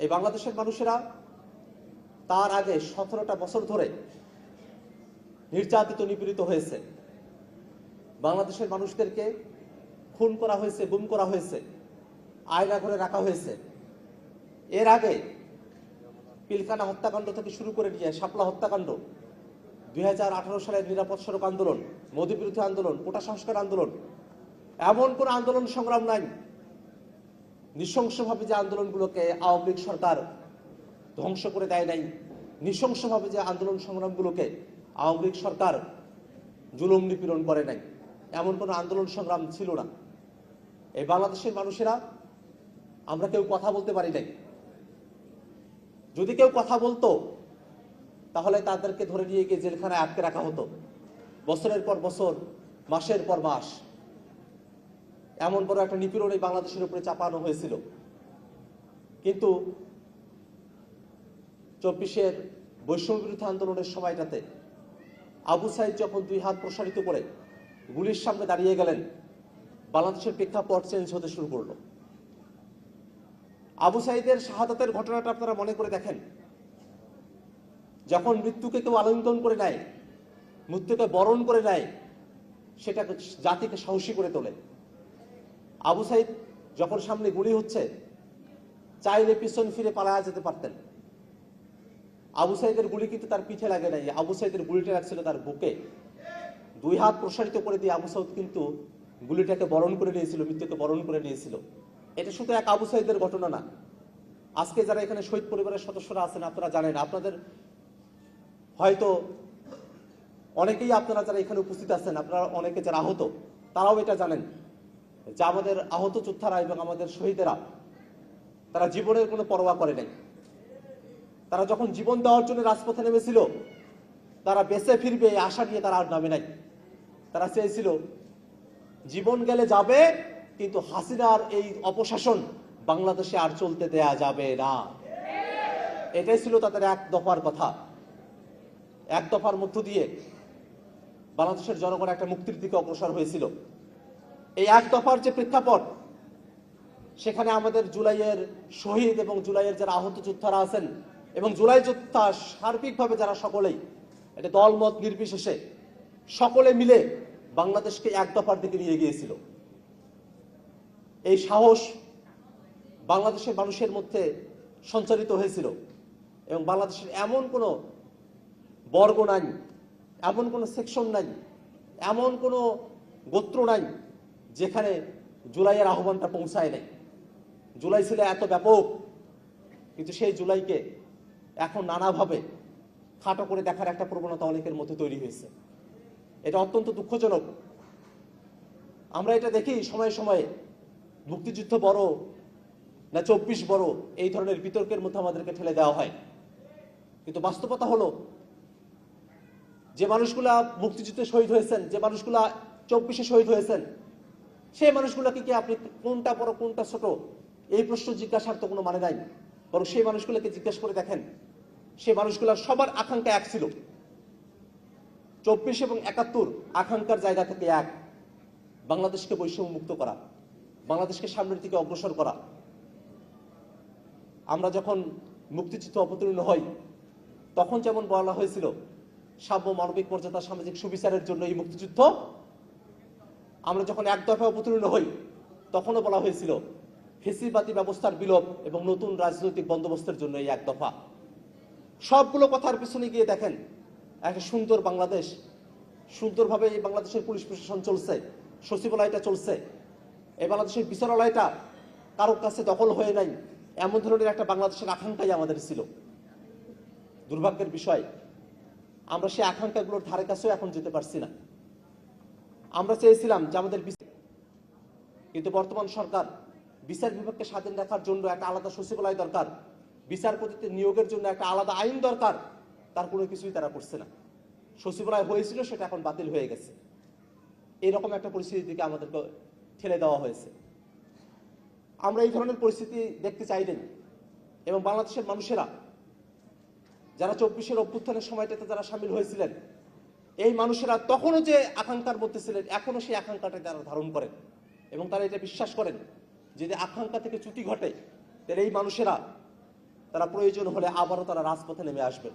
এই বাংলাদেশের মানুষেরা তার আগে 17টা বছর ধরে নির্যাতিত নিপীড়িত হয়েছে। বাংলাদেশের মানুষদেরকে খুন করা হয়েছে, গুম করা হয়েছে, আয়না ঘরে রাখা হয়েছে। এর আগে পিলখানা হত্যাকাণ্ড থেকে শুরু করে নিয়ে শাপলা হত্যাকাণ্ড, 2018 সালের নিরাপদ সড়ক আন্দোলন, মোদী বিরোধী আন্দোলন, কোটা সংস্কার আন্দোলন, এমন কোন আন্দোলন সংগ্রাম নাই নৃশংসভাবে যে আন্দোলনগুলোকে আওয়ামী লীগ সরকার ধ্বংস করে দেয় নাই, নৃশংসভাবে যে আন্দোলন সংগ্রামগুলোকে আওয়ামী লীগ সরকার জুলুম নিপীড়ন করে নাই, এমন কোন আন্দোলন সংগ্রাম ছিল না। এই বাংলাদেশের মানুষেরা আমরা কেউ কথা বলতে পারি নাই। যদি কেউ কথা বলতো তাহলে তাদেরকে ধরে নিয়ে গিয়ে জেলখানায় আটকে রাখা হতো, বছরের পর বছর, মাসের পর মাস। এমন বড় একটা নিপীড়ন এই বাংলাদেশের উপরে চাপানো হয়েছিল। কিন্তু 24-এর বৈষম্য বিরোধী আন্দোলনের সময়টাতে আবু সাইদ যখন 2 হাত প্রসারিত করে গুলির সামনে দাঁড়িয়ে গেলেন, বাংলাদেশের প্রেক্ষাপট চেঞ্জ হতে শুরু করলো। আবু সাইদের শাহাদাতের ঘটনাটা আপনারা মনে করে দেখেন। যখন মৃত্যুকে কেউ আলিঙ্গন করে নেয়, মৃত্যুকে বরণ করে নেয়, সেটা জাতিকে সাহসী করে তোলে। আবু সাইদ যখন সামনে গুলি হচ্ছে, চাইলে পিছন ফিরে পালায়া যেতে পারতেন। আবু সাইদের গুলি কিন্তু তার পিঠে লাগে নাই, আবু সাইদের গুলিটা লাগছিল তার বুকে। 2 হাত প্রসারিত করে দিয়ে আবু সাইদ কিন্তু গুলিটাকে বরণ করে নিয়েছিল, মৃত্যুকে বরণ করে নিয়েছিল। এটা শুধু এক আবু সাইদের ঘটনা না। আজকে যারা এখানে শহীদ পরিবারের সদস্যরা আছেন, আপনারা জানেন, আপনাদের হয়তো অনেকেই, আপনারা যারা এখানে উপস্থিত আছেন, আপনারা অনেকে যারা আহত, তারাও এটা জানেন যে আমাদের আহত যোদ্ধারা এবং আমাদের শহীদেরা তারা জীবনের কোনো পরোয়া করে নাই। তারা যখন জীবন দেওয়ার জন্য রাজপথে নেমেছিল, তারা বেঁচে ফিরবে এই আশা নিয়ে তারা আর নামে নাই। তারা চেয়েছিল জীবন গেলে যাবে, কিন্তু হাসিনার এই অপশাসন বাংলাদেশে আর চলতে দেয়া যাবে না। এটাই ছিল তাদের এক দফার কথা। এক দফার মধ্য দিয়ে বাংলাদেশের জনগণ একটা মুক্তির দিকে অগ্রসর হয়েছিল। এই এক দফার যে প্রেক্ষাপট, সেখানে আমাদের জুলাইয়ের শহীদ এবং জুলাইয়ের যারা আহত যোদ্ধারা আছেন এবং জুলাই যোদ্ধা সার্বিকভাবে যারা সকলেই, এটা দলমত নির্বিশেষে সকলে মিলে বাংলাদেশকে এক দফার দিকে নিয়ে গিয়েছিল। এই সাহস বাংলাদেশের মানুষের মধ্যে সঞ্চারিত হয়েছিল এবং বাংলাদেশের এমন কোনো বর্গ নাই, এমন কোনো সেকশন নাই, এমন কোনো গোত্র নাই যেখানে জুলাইয়ের আহ্বানটা পৌঁছায় নাই। জুলাই ছিল এত ব্যাপক, কিন্তু সেই জুলাইকে এখন নানাভাবে খাটো করে দেখার একটা প্রবণতা অনেকের মধ্যে তৈরি হয়েছে। এটা অত্যন্ত দুঃখজনক। আমরা এটা দেখি সময়ে সময়ে, মুক্তিযুদ্ধ বড় না 24 বড়, এই ধরনের বিতর্কের মধ্যে আমাদেরকে ঠেলে দেওয়া হয়। কিন্তু বাস্তবতা হলো, যে মানুষগুলা মুক্তিযুদ্ধে শহীদ হয়েছেন, যে মানুষগুলা 24-এ শহীদ হয়েছেন, সেই মানুষগুলোকে কি আপনি কোনটা বড় কোনটা ছোট এই প্রশ্ন জিজ্ঞাসার তো কোনো মানে নাই। বরং সেই মানুষগুলোকে জিজ্ঞাসা করে দেখেন, সেই মানুষগুলা সবার আকাঙ্ক্ষা এক ছিল। 24 এবং 71 আকাঙ্ক্ষার জায়গা থেকে এক, বাংলাদেশকে বৈষম্য মুক্ত করা, বাংলাদেশকে সামনের দিকে অগ্রসর করা। আমরা যখন মুক্তিযুদ্ধ অবতীর্ণ হই, তখন যেমন বলা হয়েছিল সাম্য, মানবিক মর্যাদা, সামাজিক সুবিচারের জন্য এই মুক্তিযুদ্ধ। আমরা যখন এক দফা অবতীর্ণ হই, তখনও বলা হয়েছিল ফ্যাসিবাদী ব্যবস্থার বিলোপ এবং নতুন রাজনৈতিক বন্দোবস্তের জন্য এই এক দফা। সবগুলো কথার পিছনে গিয়ে দেখেন, একটা সুন্দর বাংলাদেশ, সুন্দরভাবে এই বাংলাদেশের পুলিশ প্রশাসন চলছে, সচিবালয়টা চলছে, এই বাংলাদেশের বিচারালয়টা কারোর কাছে দখল হয়ে নাই, এমন ধরনের একটা বাংলাদেশের আকাঙ্ক্ষাই আমাদের ছিল। দুর্ভাগ্যের বিষয়, আমরা সেই আকাঙ্ক্ষাগুলোর ধারে কাছেও এখন যেতে পারছি না। আমরা চেয়েছিলাম যে আমাদের, কিন্তু বর্তমান সরকার বিচার বিভাগকে স্বাধীন রাখার জন্য একটা আলাদা সচিবালয় দরকার, বিচারপতিদের নিয়োগের জন্য একটা আলাদা আইন দরকার, তার কোনো কিছুই তারা করছে না। সচিবালয় হয়েছিল, সেটা এখন বাতিল হয়ে গেছে। এরকম একটা পরিস্থিতির দিকে আমাদেরকে ঠেলে দেওয়া হয়েছে। আমরা এই ধরনের পরিস্থিতি দেখতে চাই না। এবং বাংলাদেশের মানুষেরা যারা 24-এর অভ্যুত্থানের সময়টাতে যারা সামিল হয়েছিলেন, এই মানুষেরা তখনও যে আকাঙ্ক্ষার মধ্যে ছিলেন, এখনো সেই আকাঙ্ক্ষাটা তারা ধারণ করেন এবং তারা এটা বিশ্বাস করেন যে আকাঙ্ক্ষা থেকে চ্যুতি ঘটে, তাহলে এই মানুষেরা তারা প্রয়োজন হলে আবারও তারা রাজপথে নেমে আসবেন।